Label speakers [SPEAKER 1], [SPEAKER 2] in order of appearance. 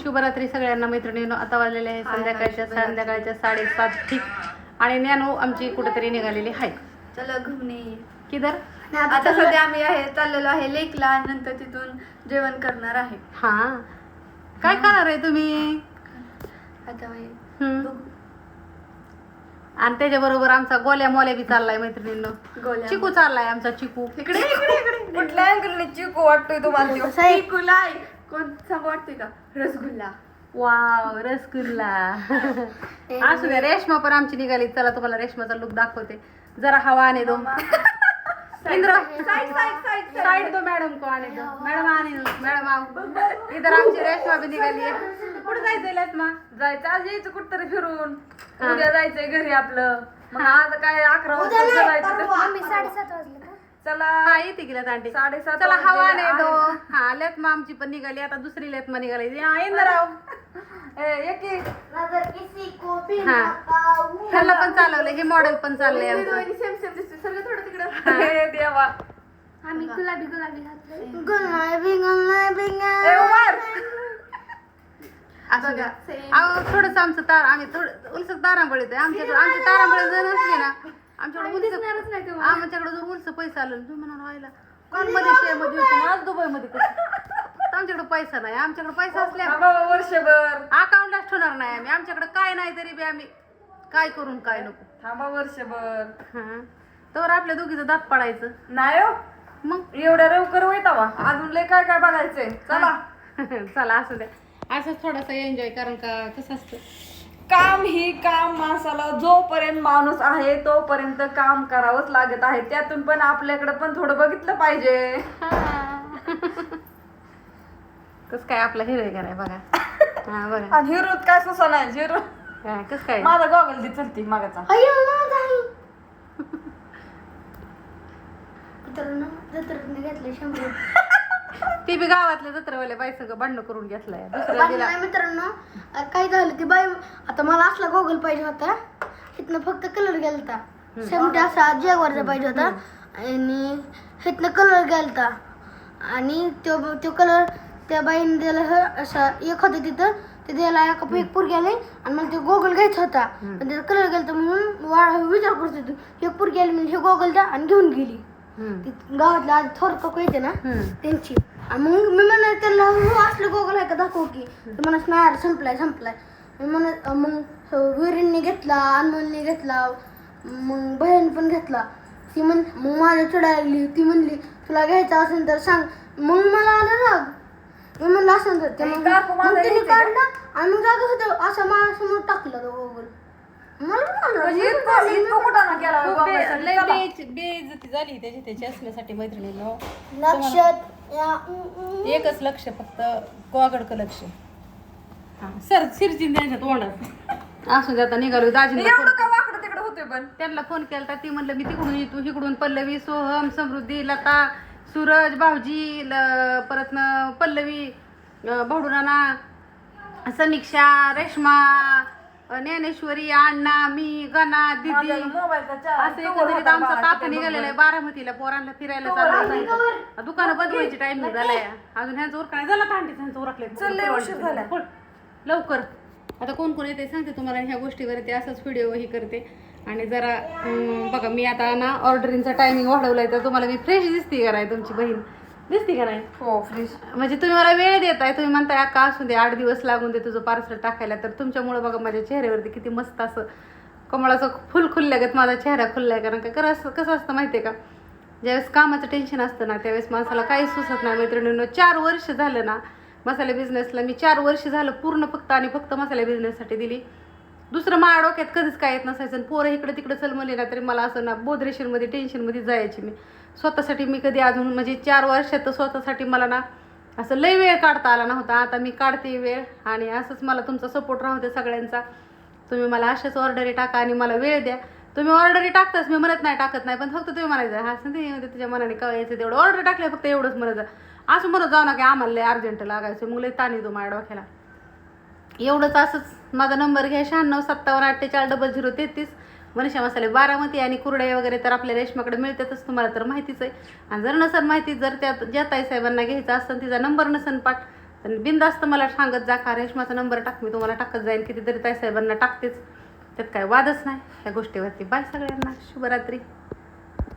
[SPEAKER 1] शुभरात्री सगळ्यांना मैत्रिणींनो. आता वाजलेले आहे संध्याकाळच्या 7:30 ठीक. आणि ज्ञानू आमची कुठेतरी निघालेली आहे.
[SPEAKER 2] चला घुमणे
[SPEAKER 1] किधर?
[SPEAKER 2] आता सध्या आम्ही चाललेलो आहे लेकला. नंतर तिथून जेवण करणार आहे.
[SPEAKER 1] हा, काय करणार आहे तुम्ही?
[SPEAKER 2] आता
[SPEAKER 1] हम्म. आणि त्याच्याबरोबर आमचा गोल्या मोल्या बी चाललाय मैत्रिणींनो.
[SPEAKER 2] गोल्या
[SPEAKER 1] चिकू चाललाय आमचा चिकू.
[SPEAKER 2] इकडे इकडे इकडे कुठल्या अँगलने चिकू वाटतोय तुम्हाला? चिकूला कोणता वाटतोय का? रसगुल्ला.
[SPEAKER 1] वाव, रसगुल्ला. असू द्या. रेशमा पण आमची निघाली. चला तुम्हाला रेशमाचा लुक दाखवते. जरा हवा आने दो. इंद्र साइड दो मैडम को आने दो. मैडम आने दो. मैडम आओ. इधर आमची रेशमा भी निघाली आहे. कुठे जायचंय रेशमा?
[SPEAKER 2] जायचं आज यायचं कुठतरी फिरून. उद्या जायचंय घरी आपलं. मग आज काय 11 वाजता जायचं.
[SPEAKER 3] आम्ही 7:30 वाजले का?
[SPEAKER 2] चला
[SPEAKER 1] हा, येते गेल्यात आंटी.
[SPEAKER 2] 7:30
[SPEAKER 1] चला हवा आने दो. हा, लेतमा आमची पण निघाली. आता दुसरी लेतमा निघाली. इंद्र आओ. ह्याला पण चालवलंय. हे मॉडेल पण चाललंय आमचं.
[SPEAKER 2] सेम सेम दिसते. सगळं थोडं तिकडं. देवा
[SPEAKER 3] आम्ही गुलाबी गुलाबी घातले.
[SPEAKER 1] असं द्या. अहो, थोडस आमचं आम्ही थोडं उलस तारांबळीत आहे. आमच्याकडे आमची तारांबळी जर नसली ना, आमच्याकडे जर उलस पैसा आलं तुम्ही म्हणा व्हायला मध्ये शेमध्ये होतो ना, आज दुबईमध्ये कसं आमच्याकडे पैसा नाही. आमच्याकडे पैसा असल्या
[SPEAKER 2] वर्षभर
[SPEAKER 1] अकाउंटलाच ठेवणार नाही आम्ही. आमच्याकडे काय नाही तरी बी आम्ही काय करून काय नको.
[SPEAKER 2] थांबा वर्षभर.
[SPEAKER 1] हा, तर आपल्या दोघीचं दात पडायचं
[SPEAKER 2] नाही हो.
[SPEAKER 1] मग
[SPEAKER 2] एवढ्या लवकर होईतावा. अजून लय काय काय बघायचंय. चला
[SPEAKER 1] चला असू द्या. असंच थोडासा एन्जॉय. कारण का कसं असतं,
[SPEAKER 2] काम ही काम माणसाला जोपर्यंत माणूस आहे तोपर्यंत काम करावंच लागत आहे. त्यातून पण आपल्याकडे पण थोडं बघितलं पाहिजे.
[SPEAKER 1] कस काय आपला हिरो आहे का नाही बघा. हा बघा.
[SPEAKER 2] आणि हिरोत काय सुसा नाही. झिरो
[SPEAKER 1] कस काय
[SPEAKER 2] माझा गॉगल दे चलती मागाचा.
[SPEAKER 3] घेतले 100.
[SPEAKER 1] ती बी गावातल्या जत्रावाल्या बाई सगळं भांडण करून घेतलाय. दुसऱ्या दिला
[SPEAKER 3] मित्रांनो काय झालं ती बाई, आता मला असला गोगल पाहिजे होता. इथनं फक्त कलर गेलता. शेवटी असा जॅगवरचा पाहिजे होता. आणि इथनं कलर गेलता. आणि तो कलर त्या बाईने दिला असा एक होता तिथं. ते द्यायला एक पूर गेले. आणि मला ते गोगल घ्यायचा होता. पण त्याचा कलर गेलता म्हणून विचार करत होतो. एक पूर गेली म्हणजे हे गोगल द्या आणि घेऊन गेली. गावातला आज थोर काकू येते ना त्यांची. मग मी म्हणा त्याला असलं गोगल आहे का दाखव की. म्हणत नाही संपलाय. मी म्हणत मग विरींनी घेतला, अनमोलने घेतला, मग बहीण पण घेतला. ती मग माझ्या चिडायला लागली. ती म्हणली तुला घ्यायचं असेल तर सांग. मग मला आलं राग. मी म्हणलं असेल तर मग तिने काढला आणि मग जागा होतं असं माझ्यासमोर टाकलं तो गोगल.
[SPEAKER 1] बेइज्जती झाली त्याची असण्यासाठी मैत्रिणींनो.
[SPEAKER 3] लक्षात
[SPEAKER 1] एकच लक्ष, फक्त गोवागडक लक्ष. सर सिरचिन द्यायच्या तोंडात असू दे. आता निघालो. दाजींना
[SPEAKER 2] वाकडं तिकडे होते पण
[SPEAKER 1] त्यांना फोन केला. ती म्हणलं मी तिकडून येतो. इकडून पल्लवी, सोहम, समृद्धी, लता, सूरज, भाऊजी, परत पल्लवी, भाऊडुनाना, समीक्षा, रेश्मा, ज्ञानेश्वरी, अण्णा, मी, गणा, दीदी, असं एकंदरीत आमचा ताप निघालेला आहे. बारामतीला पोरांना फिरायला चाललंय. दुकानं बदलायची टाइमिंग झालाय. अजून ह्यांचं उरकणार झाला का आंटी? ह्यांचं उरकले लवकर. आता कोण कोण येते सांगते तुम्हाला. ह्या गोष्टीवरती असंच व्हिडिओ ही करते. आणि जरा बघा मी आता ना ऑर्डरिंगचा टायमिंग वाढवलाय. तर तुम्हाला मी फ्रेश दिसते का नाही? तुमची बहीण दिसते का नाही?
[SPEAKER 2] हो फ्रेश.
[SPEAKER 1] म्हणजे तुम्ही मला वेळ देताय. तुम्ही म्हणताय अक्का असू दे 8 दिवस लागून दे तुझं पार्सल टाकायला. तर तुमच्यामुळे बघा माझ्या चेहऱ्यावरती किती मस्त असं कमळाचं फुल खुलल्यागत माझा चेहरा खुललाय. कारण का कसं असतं माहितीये का, ज्यावेळेस कामाचं टेन्शन असतं ना त्यावेळेस माणसाला काही सुचत नाही. मैत्रिणींनो 4 वर्ष झालं ना मसाले बिझनेसला. मी 4 वर्ष झालं पूर्ण फक्त आणि फक्त मसाले बिझनेससाठी दिली. दुसरं माझ्या डोक्यात कधीच काय येत नसायचं. पोरं इकडे तिकडे चलमले ना तरी मला असं ना बोधरेशनमध्ये टेन्शनमध्ये जायची मी. स्वतःसाठी मी कधी अजून म्हणजे 4 वर्षात स्वतःसाठी मला ना असं लय वेळ काढता आला नव्हता. आता मी काढते वेळ. आणि असंच मला तुमचा सपोर्ट राहू दे सगळ्यांचा. तुम्ही मला अशाच ऑर्डरी टाका आणि मला वेळ द्या. तुम्ही ऑर्डरी टाकताच, मी म्हणत नाही टाकत नाही, पण फक्त तुम्ही म्हणायचं हा संधी तुझ्या मनाने का यायचं तेवढं ऑर्डर टाकले फक्त एवढंच म्हणत. असं म्हणत जाऊ ना की आम्हाला लय अर्जंट लागायचं. मग लय ताणी तो माझ्या डोक्याला. एवढंच. असंच माझा नंबर घ्या 9657484033. मनीषा मसाले बारामती. आणि कुरडे वगैरे तर आपल्या रेशमाकडे मिळतातच, तुम्हाला तर माहितीच आहे. आणि जर नसेल माहिती, जर त्या ज्या ताई साहेबांना घ्यायचं असेल तिचा नंबर नसेल पाठ तर बिनधास्त मला सांगत जा का रेशमाचा नंबर टाक, मी तुम्हाला टाकत जाईन, कितीतरी ताईसाहेबांना टाकतेच, त्यात काय वादच नाही या गोष्टीवरती. बाय सगळ्यांना, शुभरात्री.